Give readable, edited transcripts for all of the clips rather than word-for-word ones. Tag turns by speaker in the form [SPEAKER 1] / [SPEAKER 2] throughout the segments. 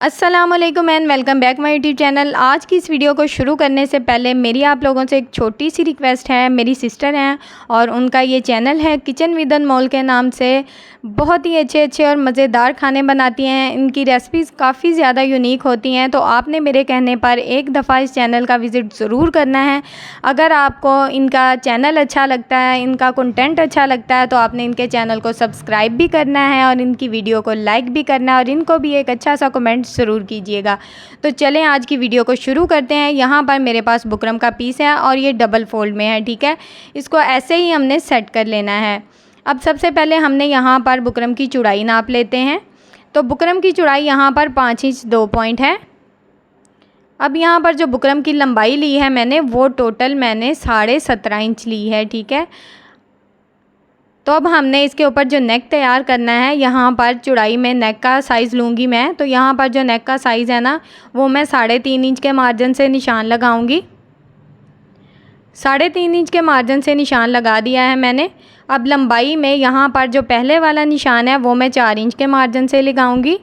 [SPEAKER 1] अस्सलामुअलैकुम and welcome back my YouTube channel. आज की इस वीडियो को शुरू करने से पहले मेरी आप लोगों से एक छोटी सी रिक्वेस्ट है। मेरी सिस्टर हैं और उनका ये चैनल है किचन विद अनमोल के नाम से। बहुत ही अच्छे अच्छे और मज़ेदार खाने बनाती हैं। इनकी रेसिपीज़ काफ़ी ज़्यादा यूनिक होती हैं, तो आपने मेरे कहने पर एक दफ़ा इस चैनल का विज़िट ज़रूर करना है। अगर आपको इनका चैनल अच्छा लगता है, इनका कंटेंट अच्छा लगता है, तो आपने इनके चैनल को सब्सक्राइब भी करना है और इनकी वीडियो को लाइक भी करना है और इनको भी एक अच्छा सा कमेंट ज़रूर कीजिएगा। तो चलें आज की वीडियो को शुरू करते हैं। यहाँ पर मेरे पास बुकरम का पीस है और ये डबल फोल्ड में है, ठीक है। इसको ऐसे ही हमने सेट कर लेना है। अब सबसे पहले हमने यहाँ पर बुकरम की चौड़ाई नाप लेते हैं। तो बुकरम की चौड़ाई यहाँ पर 5 इंच 2 पॉइंट है। अब यहाँ पर जो बुकरम की लंबाई ली है मैंने, वो टोटल मैंने 17.5 इंच ली है, ठीक है। तो अब हमने इसके ऊपर जो नेक तैयार करना है, यहाँ पर चौड़ाई में नेक का साइज़ लूँगी मैं। तो यहाँ पर जो नेक का साइज़ है ना, वो मैं 3.5 इंच के मार्जिन से निशान लगाऊंगी। 3.5 इंच के मार्जिन से निशान लगा दिया है मैंने। अब लंबाई में यहाँ पर जो पहले वाला निशान है वो मैं 4 इंच के मार्जिन से लगाऊंगी।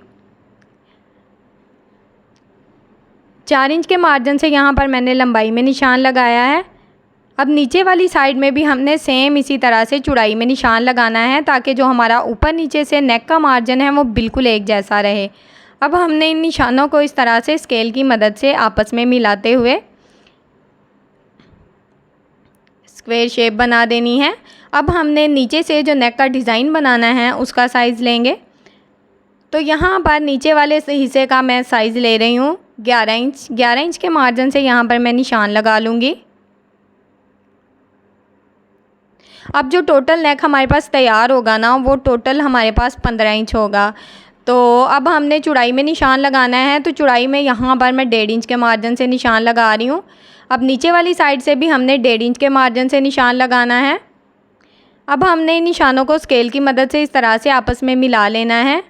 [SPEAKER 1] 4 इंच के मार्जिन से यहाँ पर मैंने लंबाई में निशान लगाया है। अब नीचे वाली साइड में भी हमने सेम इसी तरह से चौड़ाई में निशान लगाना है, ताकि जो हमारा ऊपर नीचे से नेक का मार्जिन है वो बिल्कुल एक जैसा रहे। अब हमने इन निशानों को इस तरह से स्केल की मदद से आपस में मिलाते हुए स्क्वायर शेप बना देनी है। अब हमने नीचे से जो नेक का डिज़ाइन बनाना है उसका साइज़ लेंगे। तो यहाँ पर नीचे वाले हिस्से का मैं साइज़ ले रही हूँ 11 इंच। 11 इंच के मार्जिन से यहाँ पर मैं निशान लगा लूँगी। अब जो टोटल नेक हमारे पास तैयार होगा ना, वो टोटल हमारे पास 15 इंच होगा। तो अब हमने चौड़ाई में निशान लगाना है। तो चौड़ाई में यहाँ पर मैं 1.5 इंच के मार्जिन से निशान लगा रही हूँ। अब नीचे वाली साइड से भी हमने 1.5 इंच के मार्जिन से निशान लगाना है। अब हमने इन निशानों को स्केल की मदद से इस तरह से आपस में मिला लेना है।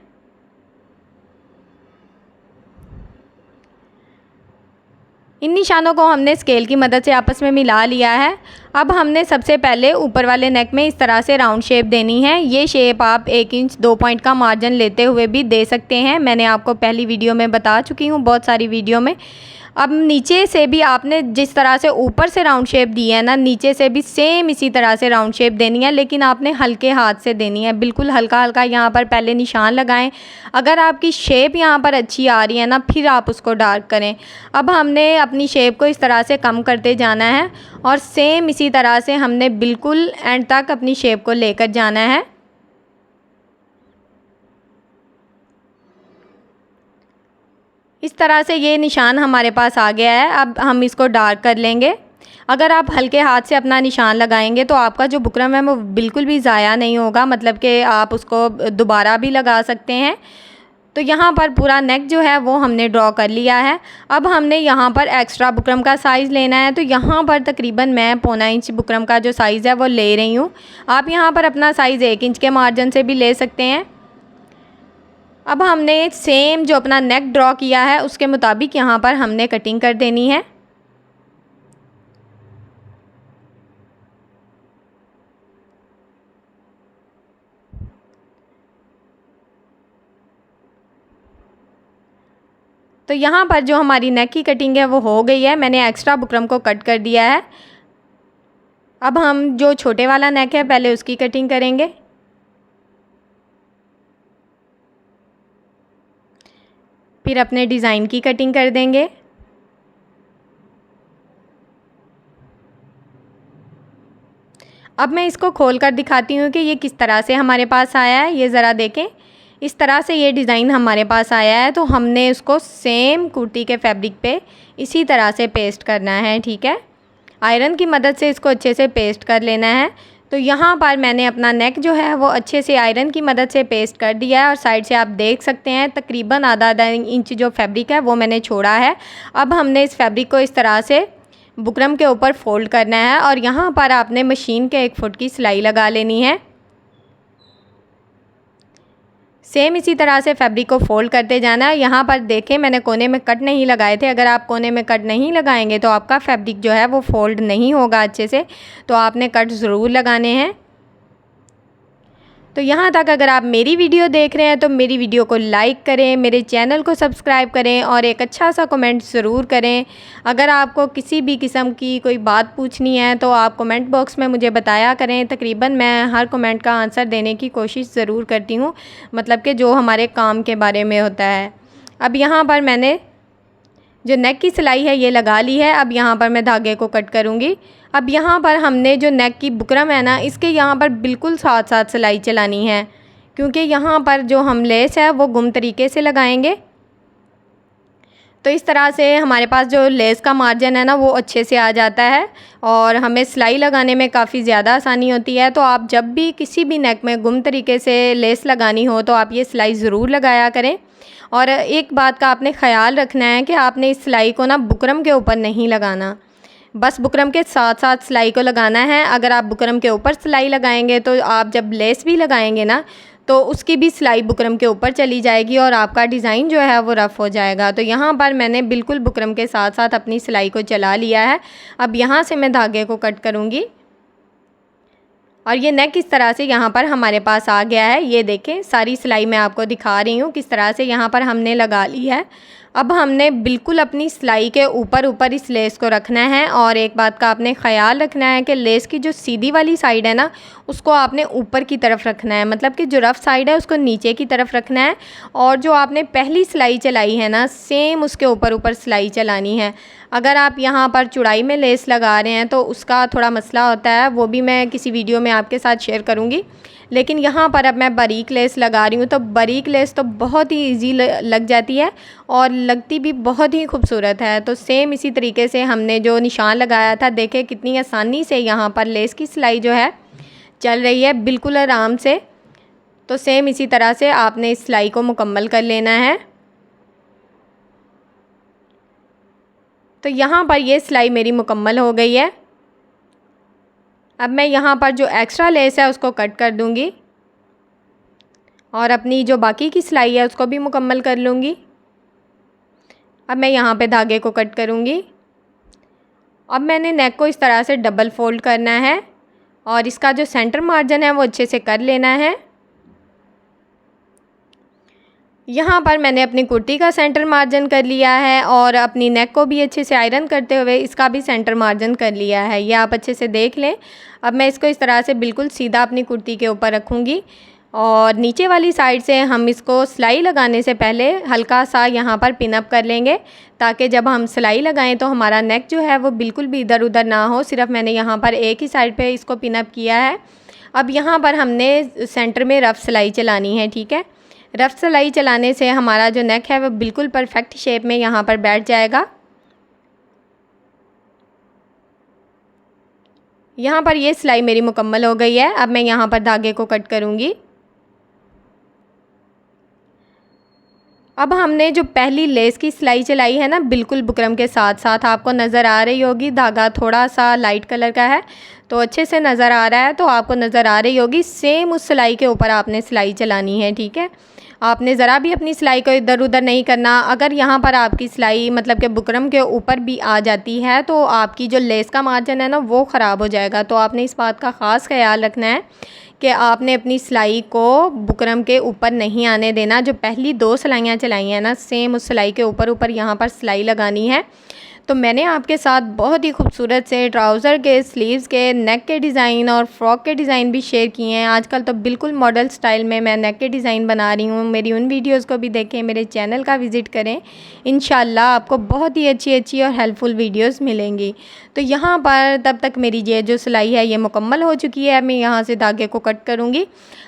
[SPEAKER 1] इन निशानों को हमने स्केल की मदद से आपस में मिला लिया है। अब हमने सबसे पहले ऊपर वाले नेक में इस तरह से राउंड शेप देनी है। ये शेप आप 1 इंच 2 पॉइंट का मार्जिन लेते हुए भी दे सकते हैं। मैंने आपको पहली वीडियो में बता चुकी हूँ, बहुत सारी वीडियो में। अब नीचे से भी आपने जिस तरह से ऊपर से राउंड शेप दी है ना, नीचे से भी सेम इसी तरह से राउंड शेप देनी है, लेकिन आपने हल्के हाथ से देनी है, बिल्कुल हल्का हल्का यहाँ पर पहले निशान लगाएं। अगर आपकी शेप यहाँ पर अच्छी आ रही है ना, फिर आप उसको डार्क करें। अब हमने अपनी शेप को इस तरह से कम करते जाना है और सेम इसी तरह से हमने बिल्कुल एंड तक अपनी शेप को लेकर जाना है। इस तरह से ये निशान हमारे पास आ गया है। अब हम इसको डार्क कर लेंगे। अगर आप हल्के हाथ से अपना निशान लगाएंगे तो आपका जो बुकरम है वो बिल्कुल भी ज़ाया नहीं होगा, मतलब कि आप उसको दोबारा भी लगा सकते हैं। तो यहाँ पर पूरा नेक जो है वो हमने ड्रॉ कर लिया है। अब हमने यहाँ पर एक्स्ट्रा बुकरम का साइज़ लेना है। तो यहाँ पर तकरीबन मैं 1.25 इंच बुकरम का जो साइज़ है वो ले रही हूँ। आप यहाँ पर अपना साइज़ 1 इंच के मार्जिन से भी ले सकते हैं। अब हमने सेम जो अपना नेक ड्रॉ किया है उसके मुताबिक यहाँ पर हमने कटिंग कर देनी है। तो यहाँ पर जो हमारी नेक की कटिंग है वो हो गई है। मैंने एक्स्ट्रा बुकरम को कट कर दिया है। अब हम जो छोटे वाला नेक है पहले उसकी कटिंग करेंगे। फिर अपने डिज़ाइन की कटिंग कर देंगे। अब मैं इसको खोल कर दिखाती हूँ कि ये किस तरह से हमारे पास आया है। ये ज़रा देखें, इस तरह से ये डिज़ाइन हमारे पास आया है। तो हमने इसको सेम कुर्ती के फैब्रिक पे इसी तरह से पेस्ट करना है, ठीक है। आयरन की मदद से इसको अच्छे से पेस्ट कर लेना है। तो यहाँ पर मैंने अपना नेक जो है वो अच्छे से आयरन की मदद से पेस्ट कर दिया है और साइड से आप देख सकते हैं तकरीबन आधा इंच जो फैब्रिक है वो मैंने छोड़ा है। अब हमने इस फैब्रिक को इस तरह से बुकरम के ऊपर फोल्ड करना है और यहाँ पर आपने मशीन के 1 फुट की सिलाई लगा लेनी है। सेम इसी तरह से फैब्रिक को फोल्ड करते जाना है। यहाँ पर देखें मैंने कोने में कट नहीं लगाए थे। अगर आप कोने में कट नहीं लगाएंगे तो आपका फैब्रिक जो है वो फोल्ड नहीं होगा अच्छे से, तो आपने कट ज़रूर लगाने हैं। तो यहाँ तक अगर आप मेरी वीडियो देख रहे हैं तो मेरी वीडियो को लाइक करें, मेरे चैनल को सब्सक्राइब करें और एक अच्छा सा कमेंट ज़रूर करें। अगर आपको किसी भी किस्म की कोई बात पूछनी है तो आप कमेंट बॉक्स में मुझे बताया करें। तकरीबन मैं हर कमेंट का आंसर देने की कोशिश ज़रूर करती हूँ, मतलब कि जो हमारे काम के बारे में होता है। अब यहाँ पर मैंने जो नेक की सिलाई है ये लगा ली है। अब यहाँ पर मैं धागे को कट करूँगी। अब यहाँ पर हमने जो नेक की बुकरम है ना, इसके यहाँ पर बिल्कुल साथ साथ सिलाई चलानी है, क्योंकि यहाँ पर जो हम लेस है वो गुम तरीके से लगाएंगे। तो इस तरह से हमारे पास जो लेस का मार्जिन है ना वो अच्छे से आ जाता है और हमें सिलाई लगाने में काफ़ी ज़्यादा आसानी होती है। तो आप जब भी किसी भी नेक में गुम तरीके से लेस लगानी हो तो आप ये सिलाई ज़रूर लगाया करें। और एक बात का आपने ख़याल रखना है कि आपने इस सिलाई को ना बुकरम के ऊपर नहीं लगाना, बस बुकरम के साथ साथ सिलाई को लगाना है। अगर आप बुकरम के ऊपर सिलाई लगाएंगे तो आप जब लेस भी लगाएंगे ना तो उसकी भी सिलाई बुकरम के ऊपर चली जाएगी और आपका डिज़ाइन जो है वो रफ़ हो जाएगा। तो यहाँ पर मैंने बिल्कुल बुकरम के साथ साथ अपनी सिलाई को चला लिया है। अब यहाँ से मैं धागे को कट करूँगी और ये नेक इस तरह से यहाँ पर हमारे पास आ गया है। ये देखें, सारी सिलाई मैं आपको दिखा रही हूँ किस तरह से यहाँ पर हमने लगा ली है। अब हमने बिल्कुल अपनी सिलाई के ऊपर इस लेस को रखना है और एक बात का आपने ख़याल रखना है कि लेस की जो सीधी वाली साइड है ना उसको आपने ऊपर की तरफ रखना है, मतलब कि जो रफ़ साइड है उसको नीचे की तरफ रखना है और जो आपने पहली सिलाई चलाई है ना सेम उसके ऊपर सिलाई चलानी है। अगर आप यहाँ पर चौड़ाई में लेस लगा रहे हैं तो उसका थोड़ा मसला होता है, वो भी मैं किसी वीडियो में आपके साथ शेयर करूँगी। लेकिन यहाँ पर अब मैं बारीक लेस लगा रही हूँ तो बारीक लेस तो बहुत ही इजी लग जाती है और लगती भी बहुत ही खूबसूरत है। तो सेम इसी तरीके से हमने जो निशान लगाया था, देखें कितनी आसानी से यहाँ पर लेस की सिलाई जो है चल रही है, बिल्कुल आराम से। तो सेम इसी तरह से आपने इस सिलाई को मुकम्मल कर लेना है। तो यहाँ पर ये सिलाई मेरी मुकम्मल हो गई है। अब मैं यहाँ पर जो एक्स्ट्रा लेस है उसको कट कर दूँगी और अपनी जो बाकी की सिलाई है उसको भी मुकम्मल कर लूँगी। अब मैं यहाँ पे धागे को कट करूँगी। अब मैंने नेक को इस तरह से डबल फोल्ड करना है और इसका जो सेंटर मार्जिन है वो अच्छे से कर लेना है। यहाँ पर मैंने अपनी कुर्ती का सेंटर मार्जिन कर लिया है और अपनी नेक को भी अच्छे से आयरन करते हुए इसका भी सेंटर मार्जिन कर लिया है, ये आप अच्छे से देख लें। अब मैं इसको इस तरह से बिल्कुल सीधा अपनी कुर्ती के ऊपर रखूँगी और नीचे वाली साइड से हम इसको सिलाई लगाने से पहले हल्का सा यहाँ पर पिन अप कर लेंगे, ताकि जब हम सिलाई लगाएं तो हमारा नेक जो है वो बिल्कुल भी इधर उधर ना हो। सिर्फ मैंने यहाँ पर एक ही साइड पे इसको पिन अप किया है। अब यहाँ पर हमने सेंटर में रफ़ सिलाई चलानी है, ठीक है। रफ़ सिलाई चलाने से हमारा जो नेक है वो बिल्कुल परफेक्ट शेप में यहाँ पर बैठ जाएगा। यहाँ पर ये सिलाई मेरी मुकम्मल हो गई है। अब मैं यहाँ पर धागे को कट करूँगी। अब हमने जो पहली लेस की सिलाई चलाई है ना बिल्कुल बुकरम के साथ साथ, आपको नज़र आ रही होगी, धागा थोड़ा सा लाइट कलर का है तो अच्छे से नज़र आ रहा है, तो आपको नज़र आ रही होगी। सेम उस सिलाई के ऊपर आपने सिलाई चलानी है, ठीक है। आपने ज़रा भी अपनी सिलाई को इधर उधर नहीं करना। अगर यहाँ पर आपकी सिलाई मतलब कि बुकरम के ऊपर भी आ जाती है तो आपकी जो लेस का मार्जिन है ना वो ख़राब हो जाएगा। तो आपने इस बात का ख़ास ख्याल रखना है कि आपने अपनी सिलाई को बुकरम के ऊपर नहीं आने देना। जो पहली 2 सिलाइयाँ चलाई हैं ना सेम उस सिलाई के ऊपर यहाँ पर सिलाई लगानी है। तो मैंने आपके साथ बहुत ही खूबसूरत से ट्राउज़र के, स्लीव्स के, नेक के डिज़ाइन और फ्रॉक के डिज़ाइन भी शेयर किए हैं। आजकल तो बिल्कुल मॉडल स्टाइल में मैं नेक के डिज़ाइन बना रही हूँ। मेरी उन वीडियोस को भी देखें, मेरे चैनल का विज़िट करें। इंशाल्लाह आपको बहुत ही अच्छी और हेल्पफुल वीडियोस मिलेंगी। तो यहाँ पर तब तक मेरी ये जो सिलाई है ये मुकम्मल हो चुकी है। मैं यहाँ से धागे को कट करूँगी।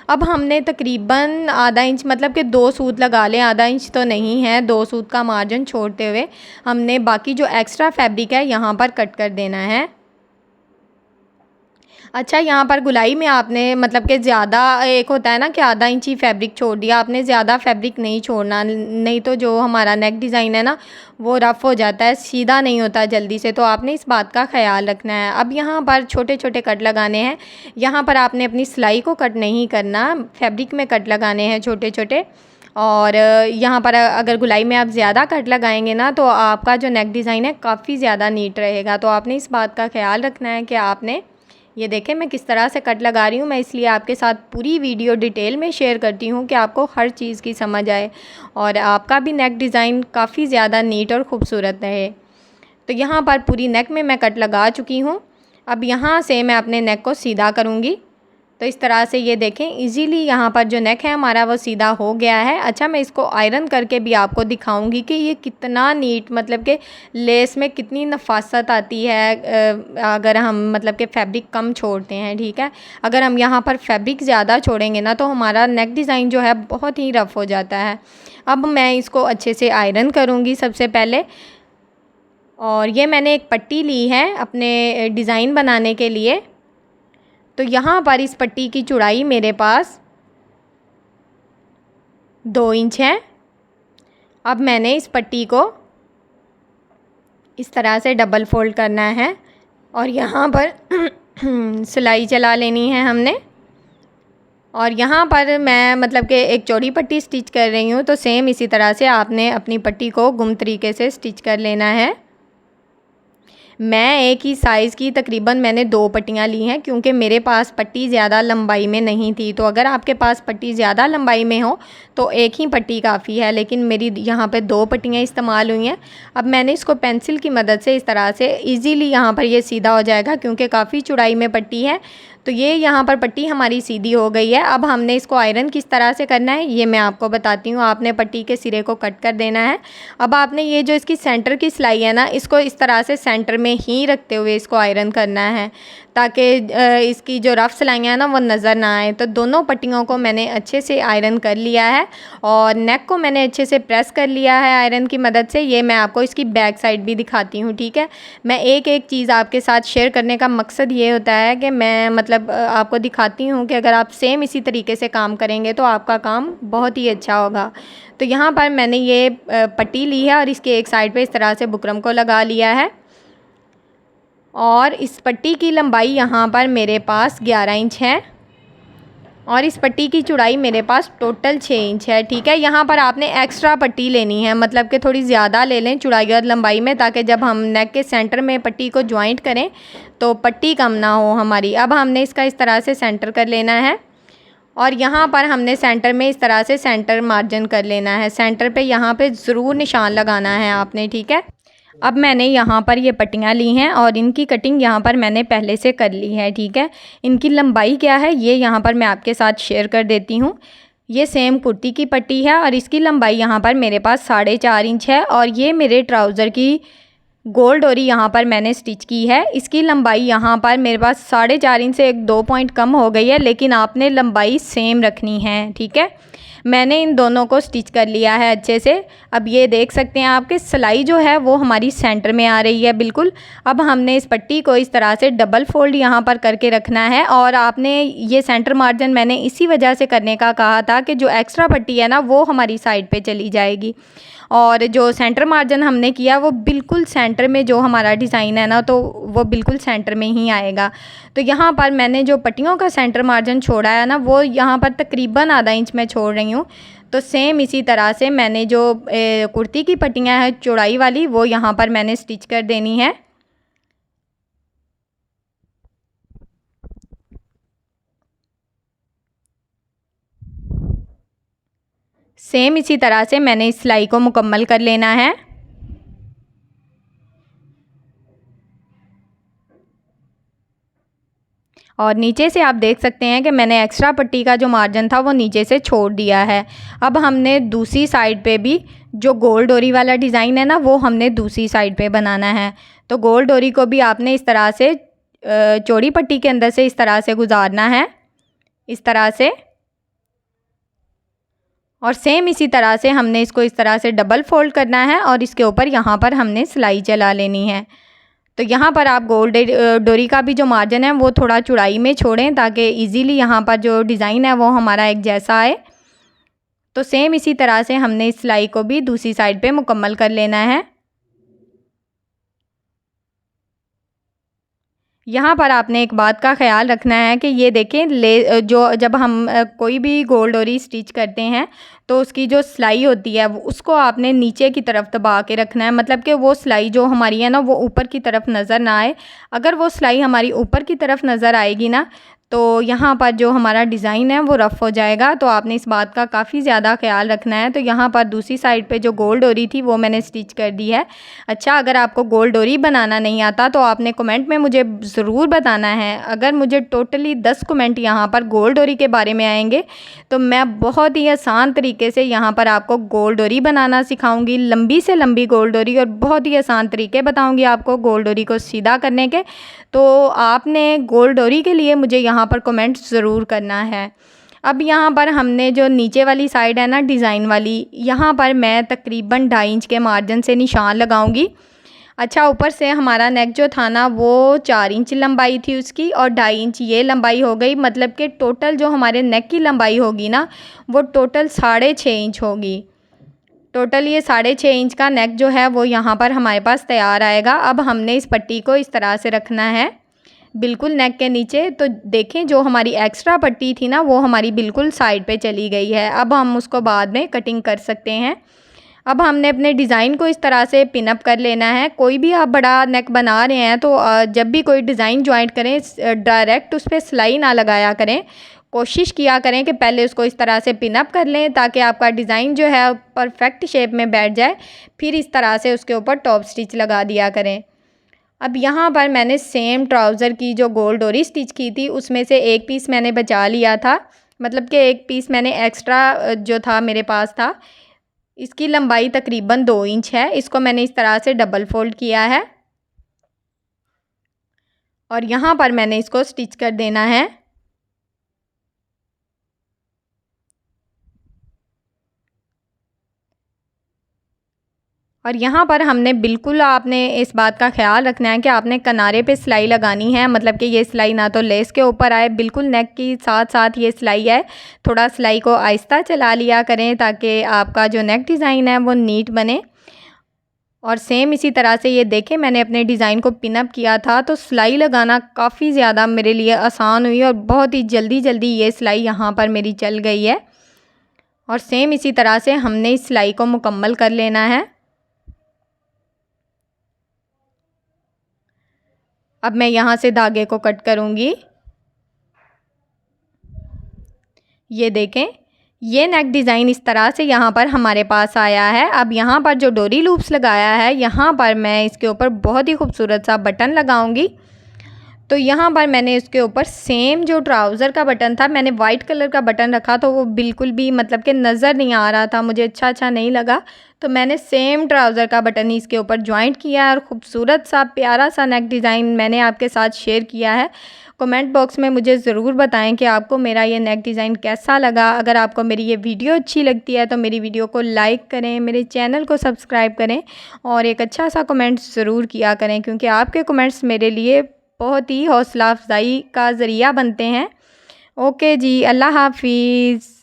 [SPEAKER 1] अब हमने तकरीबन आधा इंच, मतलब कि 2 सूत लगा लें, आधा इंच तो नहीं है, 2 सूत का मार्जिन छोड़ते हुए हमने बाकी जो एक्स्ट्रा फैब्रिक है यहाँ पर कट कर देना है। अच्छा, यहाँ पर गुलाई में आपने मतलब कि ज़्यादा, एक होता है ना कि आधा इंच ही फैब्रिक छोड़ दिया, आपने ज़्यादा फैब्रिक नहीं छोड़ना, नहीं तो जो हमारा नेक डिज़ाइन है ना वो रफ़ हो जाता है, सीधा नहीं होता जल्दी से। तो आपने इस बात का ख्याल रखना है। अब यहाँ पर छोटे छोटे कट लगाने हैं। यहाँ पर आपने अपनी सिलाई को कट नहीं करना, फैब्रिक में कट लगाने हैं छोटे छोटे। और यहाँ पर अगर गुलाई में आप ज़्यादा कट लगाएंगे ना तो आपका जो नेक डिज़ाइन है काफ़ी ज़्यादा नीट रहेगा। तो आपने इस बात का ख्याल रखना है कि आपने ये देखें मैं किस तरह से कट लगा रही हूँ। मैं इसलिए आपके साथ पूरी वीडियो डिटेल में शेयर करती हूँ कि आपको हर चीज़ की समझ आए और आपका भी नेक डिज़ाइन काफ़ी ज़्यादा नीट और ख़ूबसूरत रहे। तो यहाँ पर पूरी नेक में मैं कट लगा चुकी हूँ। अब यहाँ से मैं अपने नेक को सीधा करूँगी। तो इस तरह से ये देखें इजीली यहाँ पर जो नेक है हमारा वो सीधा हो गया है। अच्छा, मैं इसको आयरन करके भी आपको दिखाऊंगी कि ये कितना नीट, मतलब कि लेस में कितनी नफासत आती है अगर हम मतलब कि फ़ैब्रिक कम छोड़ते हैं। ठीक है, अगर हम यहाँ पर फैब्रिक ज़्यादा छोड़ेंगे ना तो हमारा नेक डिज़ाइन जो है बहुत ही रफ़ हो जाता है। अब मैं इसको अच्छे से आयरन करूँगी सबसे पहले। और ये मैंने एक पट्टी ली है अपने डिज़ाइन बनाने के लिए। तो यहाँ पर इस पट्टी की चौड़ाई मेरे पास 2 इंच है। अब मैंने इस पट्टी को इस तरह से डबल फोल्ड करना है और यहाँ पर सिलाई चला लेनी है हमने। और यहाँ पर मैं मतलब कि एक चौड़ी पट्टी स्टिच कर रही हूँ, तो सेम इसी तरह से आपने अपनी पट्टी को गुम तरीके से स्टिच कर लेना है। मैं एक ही साइज़ की तकरीबन मैंने 2 पट्टियाँ ली हैं क्योंकि मेरे पास पट्टी ज़्यादा लंबाई में नहीं थी। तो अगर आपके पास पट्टी ज़्यादा लंबाई में हो तो एक ही पट्टी काफ़ी है, लेकिन मेरी यहाँ पे 2 पट्टियाँ इस्तेमाल हुई हैं। अब मैंने इसको पेंसिल की मदद से इस तरह से इजीली यहाँ पर ये सीधा हो जाएगा क्योंकि काफ़ी चौड़ाई में पट्टी है। तो ये यहाँ पर पट्टी हमारी सीधी हो गई है। अब हमने इसको आयरन किस तरह से करना है ये मैं आपको बताती हूँ। आपने पट्टी के सिरे को कट कर देना है। अब आपने ये जो इसकी सेंटर की सिलाई है ना, इसको इस तरह से सेंटर में ही रखते हुए इसको आयरन करना है ताकि इसकी जो रफ़ सिलाइयाँ हैं ना वो नज़र ना आए। तो दोनों पट्टियों को मैंने अच्छे से आयरन कर लिया है और नेक को मैंने अच्छे से प्रेस कर लिया है आयरन की मदद से। ये मैं आपको इसकी बैक साइड भी दिखाती हूँ। ठीक है, मैं एक एक चीज़ आपके साथ शेयर करने का मकसद ये होता है कि मैं मतलब आपको दिखाती हूँ कि अगर आप सेम इसी तरीके से काम करेंगे तो आपका काम बहुत ही अच्छा होगा। तो यहाँ पर मैंने ये पट्टी ली है और इसके एक साइड पे इस तरह से बुकरम को लगा लिया है और इस पट्टी की लंबाई यहाँ पर मेरे पास 11 इंच है और इस पट्टी की चौड़ाई मेरे पास टोटल 6 इंच है। ठीक है, यहाँ पर आपने एक्स्ट्रा पट्टी लेनी है, मतलब कि थोड़ी ज़्यादा ले लें चौड़ाई और लंबाई में, ताकि जब हम नेक के सेंटर में पट्टी को ज्वाइंट करें तो पट्टी कम ना हो हमारी। अब हमने इसका इस तरह से सेंटर कर लेना है और यहाँ पर हमने सेंटर में इस तरह से सेंटर मार्जिन कर लेना है। सेंटर पे यहाँ पे ज़रूर निशान लगाना है आपने। ठीक है, अब मैंने यहाँ पर ये पट्टियाँ ली हैं और इनकी कटिंग यहाँ पर मैंने पहले से कर ली है। ठीक है, इनकी लंबाई क्या है ये यहाँ पर मैं आपके साथ शेयर कर देती हूँ। ये सेम कुर्ती की पट्टी है और इसकी लंबाई यहाँ पर मेरे पास 4.5 इंच है और ये मेरे ट्राउज़र की गोल डोरी यहाँ पर मैंने स्टिच की है। इसकी लंबाई यहाँ पर मेरे पास 4.5 इंच से 1-2 पॉइंट कम हो गई है, लेकिन आपने लंबाई सेम रखनी है। ठीक है, मैंने इन दोनों को स्टिच कर लिया है अच्छे से। अब ये देख सकते हैं आपके सिलाई जो है वो हमारी सेंटर में आ रही है बिल्कुल। अब हमने इस पट्टी को इस तरह से डबल फोल्ड यहाँ पर करके रखना है और आपने ये सेंटर मार्जिन मैंने इसी वजह से करने का कहा था कि जो एक्स्ट्रा पट्टी है ना वो हमारी साइड पे चली जाएगी और जो सेंटर मार्जिन हमने किया वो बिल्कुल सेंटर में, जो हमारा डिज़ाइन है ना तो वो बिल्कुल सेंटर में ही आएगा। तो यहाँ पर मैंने जो पट्टियों का सेंटर मार्जिन छोड़ा है ना वो यहाँ पर तकरीबन आधा इंच मैं छोड़ रही हूँ। तो सेम इसी तरह से मैंने जो कुर्ती की पट्टियाँ हैं चौड़ाई वाली वो यहाँ पर मैंने स्टिच कर देनी है। सेम इसी तरह से मैंने इस सिलाई को मुकम्मल कर लेना है। और नीचे से आप देख सकते हैं कि मैंने एक्स्ट्रा पट्टी का जो मार्जिन था वो नीचे से छोड़ दिया है। अब हमने दूसरी साइड पे भी जो गोल डोरी वाला डिज़ाइन है ना वो हमने दूसरी साइड पे बनाना है। तो गोल डोरी को भी आपने इस तरह से चौड़ी पट्टी के अंदर से इस तरह से गुजारना है, इस तरह से। और सेम इसी तरह से हमने इसको इस तरह से डबल फोल्ड करना है और इसके ऊपर यहाँ पर हमने सिलाई चला लेनी है। तो यहाँ पर आप गोल डोरी का भी जो मार्जिन है वो थोड़ा चौड़ाई में छोड़ें ताकि इजीली यहाँ पर जो डिज़ाइन है वो हमारा एक जैसा आए। तो सेम इसी तरह से हमने इस सिलाई को भी दूसरी साइड पे मुकम्मल कर लेना है। यहाँ पर आपने एक बात का ख्याल रखना है कि ये देखें जब हम कोई भी गोल डोरी स्टिच करते हैं तो उसकी जो सिलाई होती है उसको आपने नीचे की तरफ दबा के रखना है, मतलब कि वो सिलाई जो हमारी है ना वो ऊपर की तरफ नज़र ना आए। अगर वो सिलाई हमारी ऊपर की तरफ नज़र आएगी ना तो यहाँ पर जो हमारा डिज़ाइन है वो रफ़ हो जाएगा। तो आपने इस बात का काफ़ी ज़्यादा ख्याल रखना है। तो यहाँ पर दूसरी साइड पे जो गोल डोरी थी वो मैंने स्टिच कर दी है। अच्छा, अगर आपको गोल डोरी बनाना नहीं आता तो आपने कमेंट में मुझे ज़रूर बताना है। अगर मुझे टोटली 10 कमेंट यहाँ पर गोल डोरी के बारे में आएंगे तो मैं बहुत ही आसान तरीके से यहाँ पर आपको गोल डोरी बनाना सिखाऊंगी, लंबी से लंबी गोल डोरी, और बहुत ही आसान तरीके बताऊंगी आपको गोल डोरी को सीधा करने के। तो आपने गोल डोरी के लिए मुझे यहाँ पर कमेंट ज़रूर करना है। अब यहाँ पर हमने जो नीचे वाली साइड है ना डिज़ाइन वाली, यहाँ पर मैं तकरीबन 2.5 इंच के मार्जिन से निशान लगाऊंगी। अच्छा, ऊपर से हमारा नेक जो था ना वो 4 इंच लंबाई थी उसकी, और 2.5 इंच ये लंबाई हो गई, मतलब कि टोटल जो हमारे नेक की लंबाई होगी ना वो टोटल 6.5 इंच होगी। टोटल ये 6.5 इंच का नेक जो है वो यहाँ पर हमारे पास तैयार आएगा। अब हमने इस पट्टी को इस तरह से रखना है बिल्कुल नेक के नीचे। तो देखें जो हमारी एक्स्ट्रा पट्टी थी ना वो हमारी बिल्कुल साइड पे चली गई है। अब हम उसको बाद में कटिंग कर सकते हैं। अब हमने अपने डिज़ाइन को इस तरह से पिन अप कर लेना है। कोई भी आप बड़ा नेक बना रहे हैं तो जब भी कोई डिज़ाइन जॉइंट करें डायरेक्ट उस पर सिलाई ना लगाया करें, कोशिश किया करें कि पहले उसको इस तरह से पिन अप कर लें ताकि आपका डिज़ाइन जो है परफेक्ट शेप में बैठ जाए। फिर इस तरह से उसके ऊपर टॉप स्टिच लगा दिया करें। अब यहाँ पर मैंने सेम ट्राउज़र की जो गोल डोरी स्टिच की थी उसमें से एक पीस मैंने बचा लिया था, मतलब कि एक पीस मैंने एक्स्ट्रा जो था मेरे पास था। इसकी लंबाई तकरीबन 2 इंच है। इसको मैंने इस तरह से डबल फोल्ड किया है और यहाँ पर मैंने इसको स्टिच कर देना है। और यहाँ पर हमने बिल्कुल आपने इस बात का ख्याल रखना है कि आपने किनारे पे सिलाई लगानी है, मतलब कि ये सिलाई ना तो लेस के ऊपर आए, बिल्कुल नेक की साथ साथ ये सिलाई है। थोड़ा सिलाई को आहिस्ता चला लिया करें ताकि आपका जो नेक डिज़ाइन है वो नीट बने। और सेम इसी तरह से ये देखें मैंने अपने डिज़ाइन को पिन अप किया था तो सिलाई लगाना काफ़ी ज़्यादा मेरे लिए आसान हुई और बहुत ही जल्दी जल्दी ये सिलाई यहाँ पर मेरी चल गई है। और सेम इसी तरह से हमने इस सिलाई को मुकम्मल कर लेना है। अब मैं यहाँ से धागे को कट करूँगी। ये देखें ये नेक डिज़ाइन इस तरह से यहाँ पर हमारे पास आया है। अब यहाँ पर जो डोरी लूप्स लगाया है यहाँ पर मैं इसके ऊपर बहुत ही खूबसूरत सा बटन लगाऊंगी। तो यहाँ पर मैंने इसके ऊपर सेम जो ट्राउज़र का बटन था, मैंने वाइट कलर का बटन रखा तो वो बिल्कुल भी मतलब कि नज़र नहीं आ रहा था, मुझे अच्छा नहीं लगा। तो मैंने सेम ट्राउज़र का बटन ही इसके ऊपर ज्वाइंट किया है और ख़ूबसूरत सा प्यारा सा नेक डिज़ाइन मैंने आपके साथ शेयर किया है। कमेंट बॉक्स में मुझे ज़रूर बताएं कि आपको मेरा ये नेक डिज़ाइन कैसा लगा। अगर आपको मेरी ये वीडियो अच्छी लगती है तो मेरी वीडियो को लाइक करें, मेरे चैनल को सब्सक्राइब करें और एक अच्छा सा कमेंट ज़रूर किया करें, क्योंकि आपके कमेंट्स मेरे लिए बहुत ही हौसला अफजाई का ज़रिया बनते हैं। ओके जी, अल्लाह हाफिज़।